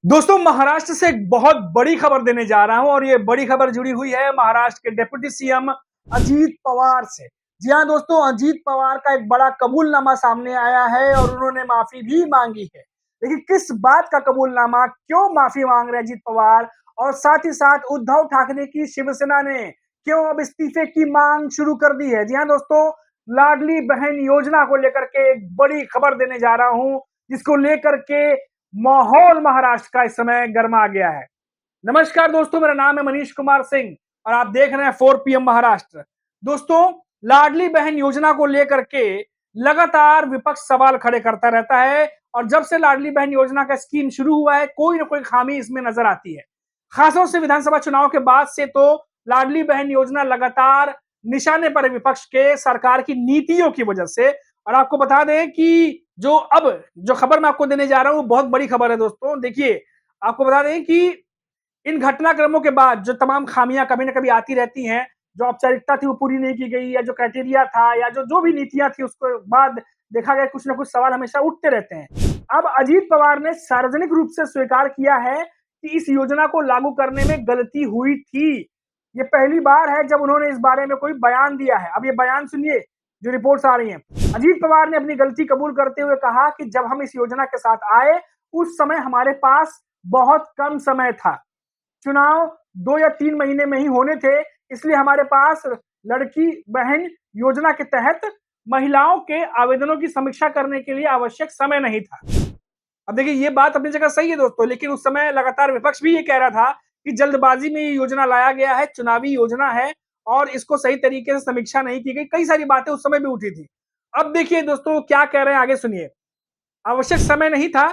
दोस्तों महाराष्ट्र से एक बहुत बड़ी खबर देने जा रहा हूं और ये बड़ी खबर जुड़ी हुई है महाराष्ट्र के डिप्टी सीएम अजीत पवार से। जी हां दोस्तों, अजीत पवार का एक बड़ा कबूलनामा सामने आया है और उन्होंने माफी भी मांगी है। लेकिन किस बात का कबूलनामा, क्यों माफी मांग रहे अजीत पवार और साथ ही साथ उद्धव ठाकरे की शिवसेना ने क्यों अब इस्तीफे की मांग शुरू कर दी है। जी हाँ दोस्तों, लाडली बहन योजना को लेकर के एक बड़ी खबर देने जा रहा हूं जिसको लेकर के माहौल महाराष्ट्र का इस समय गर्मा गया है। नमस्कार दोस्तों, मेरा नाम है मनीष कुमार सिंह और आप देख रहे हैं 4 PM महाराष्ट्र। दोस्तों, लाडली बहन योजना को लेकर के लगातार विपक्ष सवाल खड़े करता रहता है और जब से लाडली बहन योजना का स्कीम शुरू हुआ है कोई ना कोई खामी इसमें नजर आती है। खासतौर से विधानसभा चुनाव के बाद से तो लाडली बहन योजना लगातार निशाने पर है विपक्ष के, सरकार की नीतियों की वजह से। और आपको बता दें कि जो खबर मैं आपको देने जा रहा हूं बहुत बड़ी खबर है दोस्तों। देखिए, आपको बता दें कि इन घटनाक्रमों के बाद जो तमाम खामियां कभी ना कभी आती रहती हैं, जो औपचारिकता थी वो पूरी नहीं की गई या जो क्राइटेरिया था या जो भी नीतियां थी उसके बाद देखा गया कुछ ना कुछ सवाल हमेशा उठते रहते हैं। अब अजीत पवार ने सार्वजनिक रूप से स्वीकार किया है कि इस योजना को लागू करने में गलती हुई थी। ये पहली बार है जब उन्होंने इस बारे में कोई बयान दिया है। अब ये बयान सुनिए जो रिपोर्ट्स आ रही हैं। अजीत पवार ने अपनी गलती कबूल करते हुए कहा कि जब हम इस योजना के साथ आए उस समय हमारे पास बहुत कम समय था, चुनाव 2 या 3 महीने में ही होने थे, इसलिए हमारे पास लड़की बहन योजना के तहत महिलाओं के आवेदनों की समीक्षा करने के लिए आवश्यक समय नहीं था। अब देखिए, ये बात अपनी जगह सही है दोस्तों, लेकिन उस समय लगातार विपक्ष भी ये कह रहा था कि जल्दबाजी में ये योजना लाया गया है, चुनावी योजना है और इसको सही तरीके से समीक्षा नहीं की गई। कई सारी बातें उस समय भी उठी थी। अब देखिए दोस्तों क्या कह रहे हैं, आगे सुनिए। आवश्यक समय नहीं था।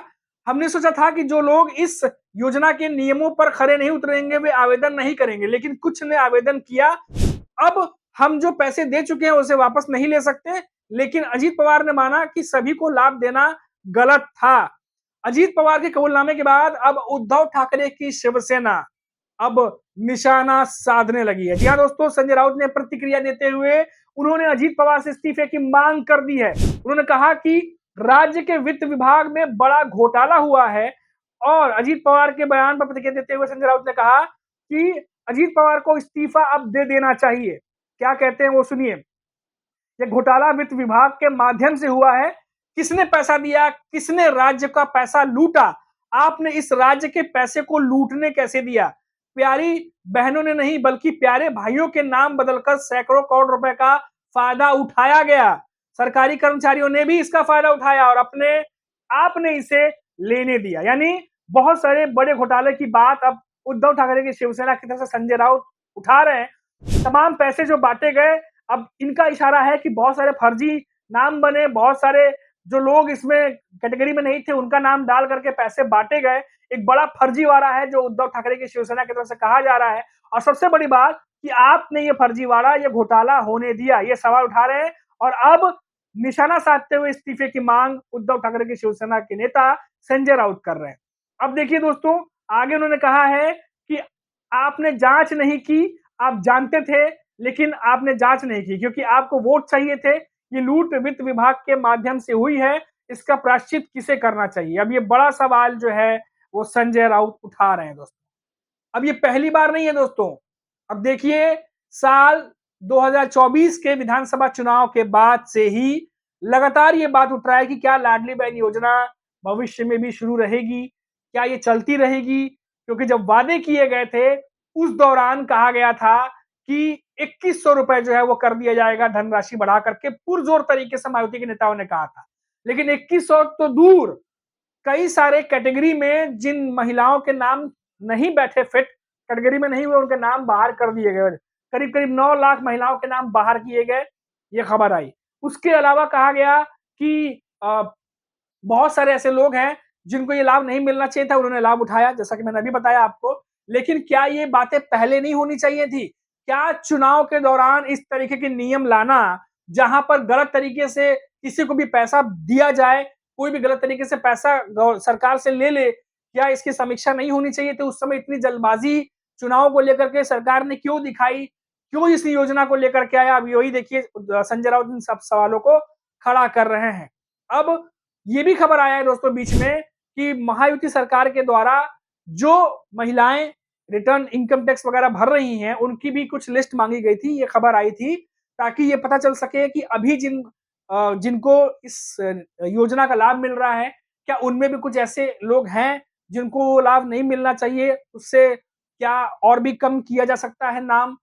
हमने सोचा था कि जो लोग इस योजना के नियमों पर खरे नहीं उतरेंगे वे आवेदन नहीं करेंगे, लेकिन कुछ ने आवेदन किया। अब हम जो पैसे दे चुके हैं उसे वापस नहीं ले सकते, लेकिन अजीत पवार ने माना कि सभी को लाभ देना गलत था। अजीत पवार के कबूलनामे के बाद अब उद्धव ठाकरे की शिवसेना अब निशाना साधने लगी है। जी हाँ दोस्तों, संजय राउत ने प्रतिक्रिया देते हुए उन्होंने अजीत पवार से इस्तीफे की मांग कर दी है। उन्होंने कहा कि राज्य के वित्त विभाग में बड़ा घोटाला हुआ है और अजीत पवार के बयान पर प्रतिक्रिया देते हुए संजय राउत ने कहा कि अजीत पवार को इस्तीफा अब दे देना चाहिए। क्या कहते हैं वो सुनिए। ये घोटाला वित्त विभाग के माध्यम से हुआ है। किसने पैसा दिया, किसने राज्य का पैसा लूटा, आपने इस राज्य के पैसे को लूटने कैसे दिया। प्यारी बहनों ने नहीं बल्कि प्यारे भाइयों के नाम बदलकर सैकड़ों करोड़ रुपए का फायदा उठाया गया। सरकारी कर्मचारियों ने भी इसका फायदा उठाया और आपने इसे लेने दिया। यानी बहुत सारे बड़े घोटाले की बात अब उद्धव ठाकरे की शिवसेना की तरफ से संजय राउत उठा रहे हैं। तमाम पैसे जो बांटे गए, अब इनका इशारा है कि बहुत सारे फर्जी नाम बने, बहुत सारे जो लोग इसमें कैटेगरी में नहीं थे उनका नाम डाल करके पैसे बांटे गए। एक बड़ा फर्जीवाड़ा है जो उद्धव ठाकरे की शिवसेना की तरफ से कहा जा रहा है। और सबसे बड़ी बात कि आपने ये फर्जीवाड़ा, ये घोटाला होने दिया, ये सवाल उठा रहे हैं और अब निशाना साधते हुए इस्तीफे की मांग उद्धव ठाकरे की शिवसेना के नेता संजय राउत कर रहे हैं। अब देखिए दोस्तों, आगे उन्होंने कहा है कि आपने जांच नहीं की, आप जानते थे लेकिन आपने जांच नहीं की क्योंकि आपको वोट चाहिए थे। ये लूट वित्त विभाग के माध्यम से हुई है, इसका प्रायश्चित किसे करना चाहिए। अब ये बड़ा सवाल जो है वो संजय राउत उठा रहे हैं दोस्तों। अब ये पहली बार नहीं है दोस्तों। अब देखिए, साल 2024 के विधानसभा चुनाव के बाद से ही लगातार ये बात उठ रहा है कि क्या लाडली बहन योजना भविष्य में भी शुरू रहेगी, क्या ये चलती रहेगी। क्योंकि जब वादे किए गए थे उस दौरान कहा गया था कि 2100 रुपए जो है वो कर दिया जाएगा, धनराशि बढ़ा करके पुरजोर तरीके से मायावती के नेताओं ने कहा था। लेकिन 2100 तो दूर, कई सारे कैटेगरी में जिन महिलाओं के नाम नहीं बैठे फिट कैटेगरी में नहीं हुए उनके नाम बाहर कर दिए गए। करीब करीब 9 लाख महिलाओं के नाम बाहर किए गए, ये खबर आई। उसके अलावा कहा गया कि बहुत सारे ऐसे लोग हैं जिनको ये लाभ नहीं मिलना चाहिए था, उन्होंने लाभ उठाया, जैसा कि मैंने अभी बताया आपको। लेकिन क्या ये बातें पहले नहीं होनी चाहिए थी? क्या चुनाव के दौरान इस तरीके के नियम लाना, जहां पर गलत तरीके से किसी को भी पैसा दिया जाए, कोई भी गलत तरीके से पैसा सरकार से ले ले, क्या इसकी समीक्षा नहीं होनी चाहिए थी? उस समय इतनी जल्दबाजी चुनाव को लेकर के सरकार ने क्यों दिखाई, क्यों इस योजना को लेकर के आया? अब यही देखिए, संजय राउत इन सब सवालों को खड़ा कर रहे हैं। अब ये भी खबर आया है दोस्तों बीच में कि महायुति सरकार के द्वारा जो महिलाएं रिटर्न इनकम टैक्स वगैरह भर रही हैं, उनकी भी कुछ लिस्ट मांगी गई थी, ये खबर आई थी, ताकि ये पता चल सके कि अभी जिनको इस योजना का लाभ मिल रहा है, क्या उनमें भी कुछ ऐसे लोग हैं जिनको वो लाभ नहीं मिलना चाहिए, उससे क्या और भी कम किया जा सकता है नाम।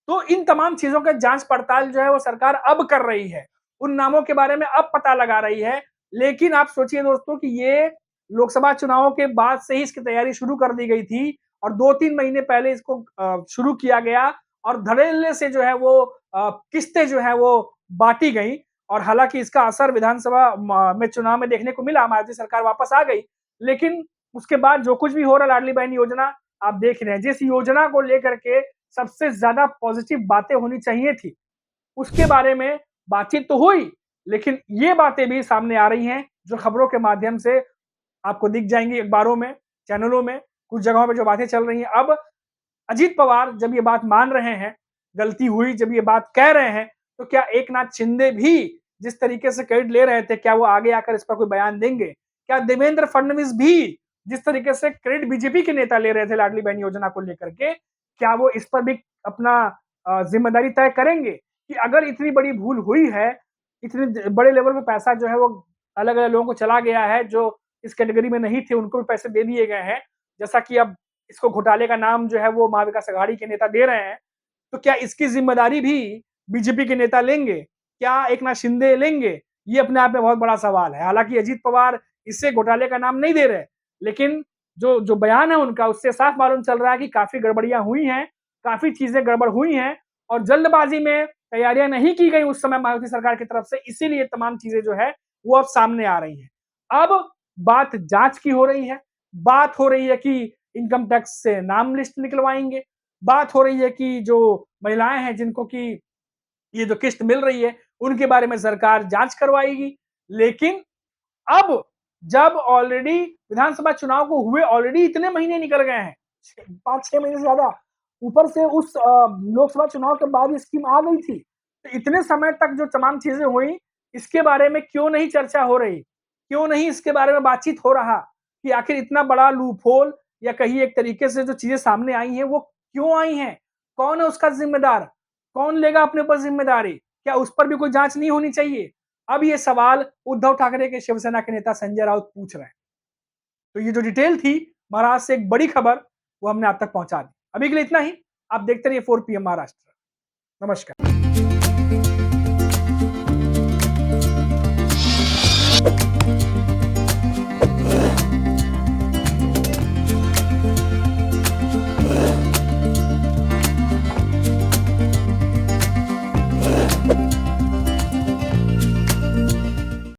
तो इन तमाम चीजों का जांच पड़ताल जो है वो सरकार अब कर रही है, उन नामों के बारे में अब पता लगा रही है। लेकिन आप सोचिए दोस्तों कि ये लोकसभा चुनावों के बाद से ही इसकी तैयारी शुरू कर दी गई थी और 2-3 महीने पहले इसको शुरू किया गया और धड़ल्ले से जो है वो किस्तें जो है वो बांटी गई और हालांकि इसका असर विधानसभा में चुनाव में देखने को मिला, मायावती सरकार वापस आ गई। लेकिन उसके बाद जो कुछ भी हो रहा लाडली बहन योजना आप देख रहे हैं, जिस योजना को लेकर के सबसे ज्यादा पॉजिटिव बातें होनी चाहिए थी, उसके बारे में बातचीत तो हुई, लेकिन ये बातें भी सामने आ रही हैं जो खबरों के माध्यम से आपको दिख जाएंगी, अखबारों में, चैनलों में, कुछ जगहों पे जो बातें चल रही हैं। अब अजीत पवार जब ये बात मान रहे हैं, गलती हुई जब ये बात कह रहे हैं, तो क्या एकनाथ शिंदे भी जिस तरीके से क्रेडिट ले रहे थे, क्या वो आगे आकर इस पर कोई बयान देंगे? क्या देवेंद्र फडणवीस भी जिस तरीके से क्रेडिट बीजेपी के नेता ले रहे थे लाडली बहन योजना को लेकर के, क्या वो इस पर भी अपना जिम्मेदारी तय करेंगे कि अगर इतनी बड़ी भूल हुई है, इतने बड़े लेवल पे पैसा जो है वो अलग-अलग लोगों को चला गया है, जो इस कैटेगरी में नहीं थे, उनको भी पैसे दे दिए गए हैं। जैसा कि अब इसको घोटाले का नाम जो है वो महाविकास आघाड़ी के नेता दे रहे हैं, तो क्या इसकी जिम्मेदारी भी बीजेपी के नेता लेंगे? क्या एकनाथ शिंदे लेंगे? ये अपने आप में बहुत बड़ा सवाल है। हालांकि अजीत पवार इससे घोटाले का नाम नहीं दे रहे, लेकिन जो जो बयान है उनका, उससे साफ मालूम चल रहा है कि काफी गड़बड़ियां हुई हैं, काफी चीजें गड़बड़ हुई हैं और जल्दबाजी में तैयारियां नहीं की गई उस समय मायावती सरकार की तरफ से, इसीलिए तमाम चीजें जो है वो अब सामने आ रही हैं। अब बात जांच की हो रही है, बात हो रही है कि इनकम टैक्स से नाम लिस्ट निकलवाएंगे, बात हो रही है कि जो महिलाएं हैं जिनको की ये जो किस्त मिल रही है, उनके बारे में सरकार जांच करवाएगी। लेकिन अब जब ऑलरेडी विधानसभा चुनाव को हुए ऑलरेडी इतने महीने निकल गए हैं, 5-6 महीने से ज्यादा, ऊपर से उस लोकसभा चुनाव के बाद ये स्कीम आ गई थी, तो इतने समय तक जो तमाम चीजें हुई, इसके बारे में क्यों नहीं चर्चा हो रही, क्यों नहीं इसके बारे में बातचीत हो रहा कि आखिर इतना बड़ा लूपहोल या कहीं एक तरीके से जो चीजें सामने आई हैं वो क्यों आई हैं, कौन है उसका जिम्मेदार, कौन लेगा अपने ऊपर जिम्मेदारी, क्या उस पर भी कोई जांच नहीं होनी चाहिए? अब ये सवाल उद्धव ठाकरे के शिवसेना के नेता संजय राउत पूछ रहे हैं। तो ये जो डिटेल थी महाराष्ट्र से एक बड़ी खबर, वो हमने आप तक पहुंचा दी। अभी के लिए इतना ही। आप देखते रहिए 4 PM महाराष्ट्र। नमस्कार।